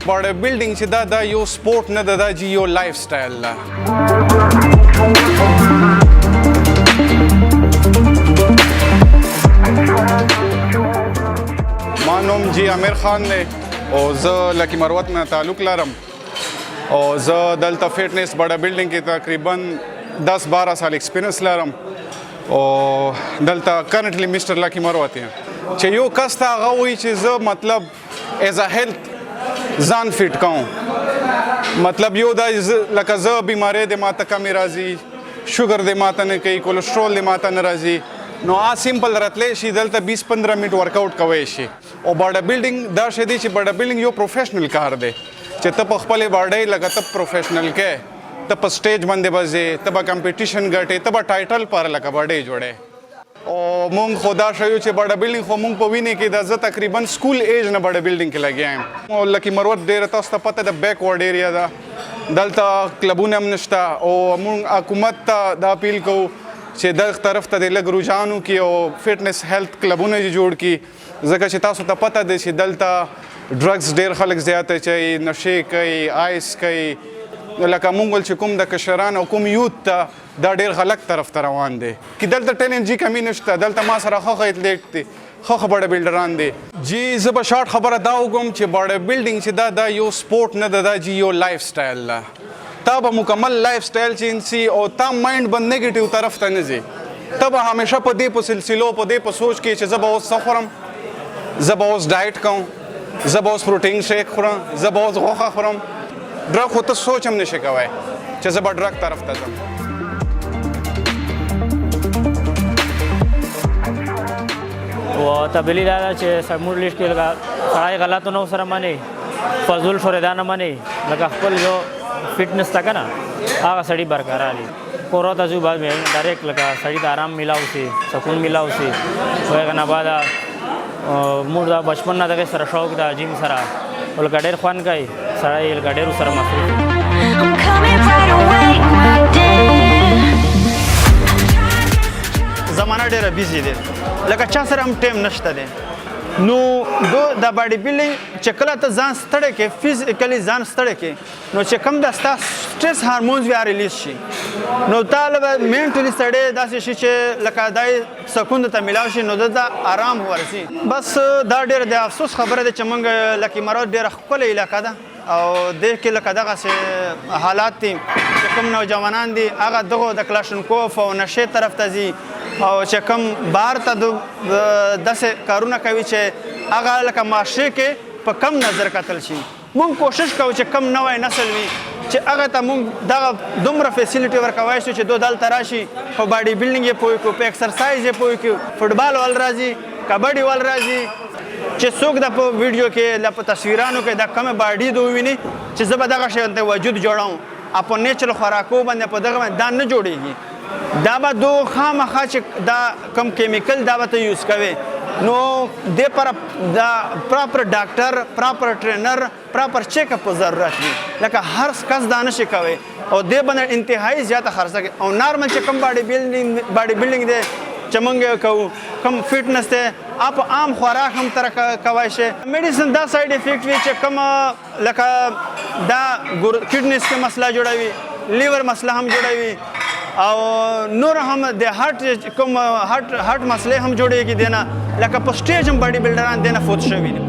باډي بلډینګ چې دا یو سپورت نه ده، دا چې یو لایف سټایل ده. ما نوم جی امیر خان دی او زه لکی مروت نه تعلق لرم او زه دلته فټنس باډي بلډینګ کې تقریبا 10-12 سال ایکسپیرینس لرم او دلته کرنټلی مسټر لکی مروت یم. چې یو کس ته هغه وایي چې زه مطلب ایز ا هیلث ځان فټ کوم، مطلب یو دا لکه زه بیماری د ماته کمی راځي، شوګر د ماته نه کوي، کولیسټرول د ماته نه راځي، نو سیمپل راتلی شي دلته 20-15 منټ ورک آوټ کوی شي. او باډي بلډینګ دا شی دی چې باډي بلډینګ یو پروفیشنل کار دی چې ته په خپلې باډۍ لکه ته پروفیشنل کې ته په سټیج باندې به ځې، ته به کمپټیشن ګټې، ته به ټایټل پر لکه باډۍ جوړې. او مونږ خو دا شیو چې باډي بلډینګ خو مونږ په وینې کې د زه تقریبا سکول ایج نه باډي بلډینګ کې لګیا یم. او لکي مروت ډېره تاسو ته پته ده بیکورډ ایریا ده، دلته کلبونه هم نشته او مونږ حکومت ته دا اپیل کوو چې دغه طرف ته د لږ رجحان وکړي او فټنس هیلث کلبونه یې جوړ کړي، ځکه چې تاسو ته پته ده چې دلته ډرګس ډېر خلک زیات اچوي، نشې کوي، آیس کوي. لکه مونږ ول چې کوم د کشران او کوم یوت ته دا ډېر غلط طرف ته روان دی چې دلته ټیلنټ جي کمی نشته. دلته ما سره ښه ایتلیټ دی، ښه باډي بلډران دی. جی زه به شارټ خبره دا وکړم چې باډي بلډینګ چې دا یو سپورټ نه ده، دا چې یو لایف سټایل ده. تا به مکمل لایف سټایل چینج سي او تا مایند به نیګیټیو طرف ته نه ځي. ته به همیشه په دې په سلسلو په دې په سوچ کې چې زه به اوس څه خورم، زه به اوس ډایټ کوم، زه به اوس پروټین شیک خورم، زه به اوس غوښه خورم. ډرګ خو ته سوچ هم نشي کوی چې زه به ډرګ طرف ته ځم. و تبدیلی دا ده چې سمور لیست کې سړی غلطو نه ورسره مني، فضول شوریدا نه مني، لکه خپل یو فټنس ته که نه هغه سړي برقرار وي. کور ته ځو بعد ډایرکټ لکه سړي ته آرام میلاو شي، سکون میلاو شي. هغې نه بعد موږ دا بچپن نه دغې سره شوق ده جیم سره لکه ډېر خوند کوي، سړی لکه ډېر ورسره مصروف وي. زمانه ډېره بیزي دی، لکه چا سره هم ټایم نشته دی. نو د باډي بلډینګ چې کله ته ځان ستړی کې، فزیکلی ځان ستړی کې، نو چې کوم د ستا سټرس هارمونز بیا ریلیز شي، نو تا به مینټلی سړی داسې شي چې لکه دا سکون ته میلاو شي، نو دلته آرام ورسي. بس دا ډېر د افسوس خبره ده چې موږ لکي مروت ډېره ښکلې علاقه ده او دې کې لکه دغسې حالات دي چې کوم نوجوانان دي هغه دغو د کلاشنکوف او نشې طرف ته ځي او چې کوم بهر ته داسې کارونه کوي چې هغه لکه معاشرې کې په کم نظر کتل شي. موږ کوشش کوو چې کم نوی نسل وي چې هغه ته موږ دغه دومره فیسیلیټي ورکوی شو چې دو دلته راشي، په باډي بلډینګ یې پوه کړو، په ایکسرسایز یې پوه کړو، فټبال ول راځي، کبډي ول راځي، چې څوک د په ویډیو کې په تصویرانو کې د کمې باډي دو وویني چې زه به دغه شی ته وجود جوړوم، په نیچرل خوراکو باندې په دغه باندې دا نه جوړېږي. دا به دو خامخا چې دا کم کیمیکل دا به ته یوز کوي، نو دې پر دا پراپر ډاکټر، پراپر ټرینر، پراپر چیک اپ ضرورت وي. لکه هر کس دا نشي کوي او دې باندې انتهایی زیاته خرڅه کوي. او نارمل چې کم باډي بلډینګ دی چې موږ کوو، کم فټنس دی، آپ عام خوراک هم تر کوای شي. میډیسن دا سایډ افیکټ وي چې کم لکه دا کډنیز کې مسله جوړوي، لیور مسله هم جوړوي او نور هم د هارت کوم هارت مسلې هم جوړېږي. دینه لکه په سټیج هم باډي بلډران دینه فوت شوي دي.